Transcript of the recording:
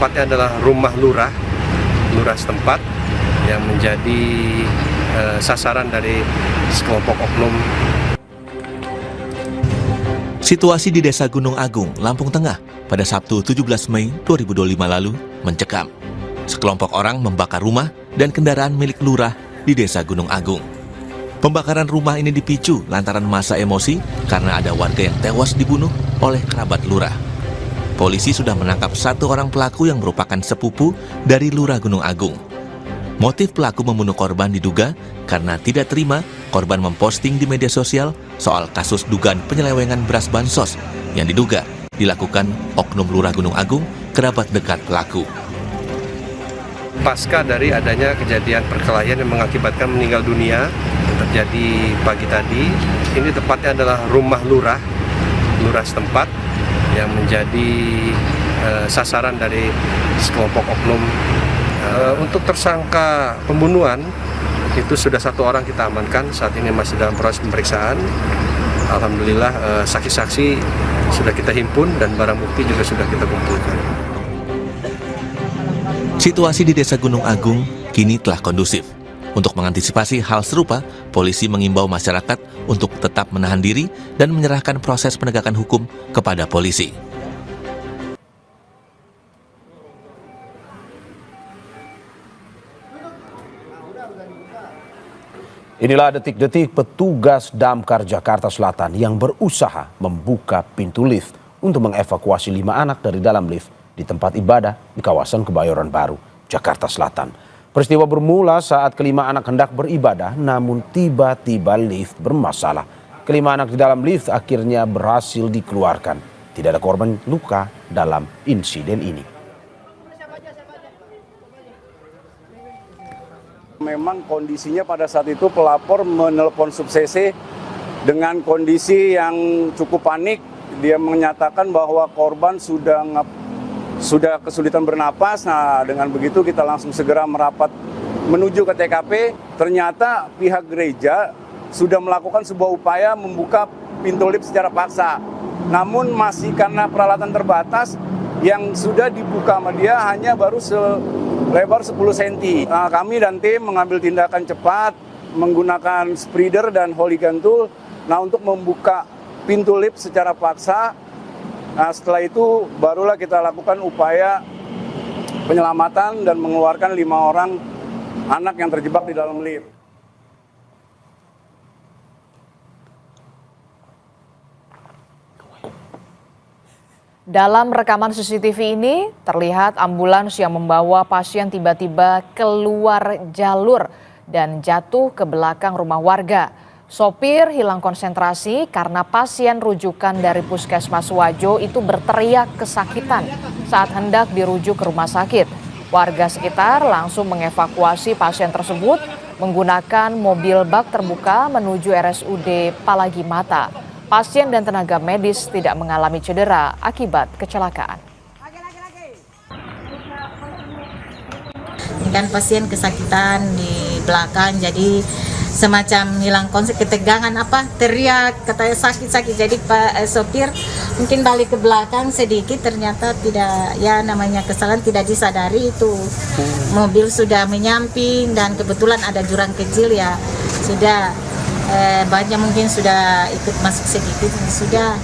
tepatnya adalah rumah lurah setempat yang menjadi sasaran dari sekelompok oknum. Situasi di Desa Gunung Agung, Lampung Tengah pada Sabtu 17 Mei 2025 lalu mencekam. Sekelompok orang membakar rumah dan kendaraan milik lurah di Desa Gunung Agung. Pembakaran rumah ini dipicu lantaran masa emosi karena ada warga yang tewas dibunuh oleh kerabat lurah. Polisi sudah menangkap satu orang pelaku yang merupakan sepupu dari Lurah Gunung Agung. Motif pelaku membunuh korban diduga karena tidak terima korban memposting di media sosial soal kasus dugaan penyelewengan beras bansos yang diduga dilakukan oknum Lurah Gunung Agung, kerabat dekat pelaku. Pasca dari adanya kejadian perkelahian yang mengakibatkan meninggal dunia yang terjadi pagi tadi, ini tepatnya adalah rumah lurah setempat yang menjadi sasaran dari sekelompok oknum. Untuk tersangka pembunuhan itu sudah satu orang kita amankan, saat ini masih dalam proses pemeriksaan. Alhamdulillah saksi-saksi sudah kita himpun dan barang bukti juga sudah kita kumpulkan. Situasi di Desa Gunung Agung kini telah kondusif. Untuk mengantisipasi hal serupa, polisi mengimbau masyarakat untuk tetap menahan diri dan menyerahkan proses penegakan hukum kepada polisi. Inilah detik-detik petugas Damkar Jakarta Selatan yang berusaha membuka pintu lift untuk mengevakuasi 5 anak dari dalam lift di tempat ibadah di kawasan Kebayoran Baru, Jakarta Selatan. Peristiwa bermula saat kelima anak hendak beribadah, namun tiba-tiba lift bermasalah. Kelima anak di dalam lift akhirnya berhasil dikeluarkan. Tidak ada korban luka dalam insiden ini. Memang kondisinya pada saat itu pelapor menelpon Sub-CC dengan kondisi yang cukup panik. Dia menyatakan bahwa korban sudah kesulitan bernapas. Nah, dengan begitu kita langsung segera merapat menuju ke TKP. Ternyata pihak gereja sudah melakukan sebuah upaya membuka pintu lift secara paksa. Namun masih karena peralatan terbatas, yang sudah dibuka sama dia hanya baru lebar 10 cm. Nah, kami dan tim mengambil tindakan cepat menggunakan spreader dan hooligan tool untuk membuka pintu lift secara paksa. Nah, setelah itu barulah kita lakukan upaya penyelamatan dan mengeluarkan 5 orang anak yang terjebak di dalam lift. Dalam rekaman CCTV ini terlihat ambulans yang membawa pasien tiba-tiba keluar jalur dan jatuh ke belakang rumah warga. Sopir hilang konsentrasi karena pasien rujukan dari Puskesmas Wajo itu berteriak kesakitan saat hendak dirujuk ke rumah sakit. Warga sekitar langsung mengevakuasi pasien tersebut menggunakan mobil bak terbuka menuju RSUD Palagi Mata. Pasien dan tenaga medis tidak mengalami cedera akibat kecelakaan. Kan pasien kesakitan di belakang, jadi semacam hilang konsep, ketegangan teriak katanya sakit-sakit. Jadi Pak sopir mungkin balik ke belakang sedikit, ternyata tidak, ya namanya kesalahan tidak disadari itu mobil sudah menyamping dan kebetulan ada jurang kecil ya sudah banyak mungkin sudah ikut masuk sedikit sudah.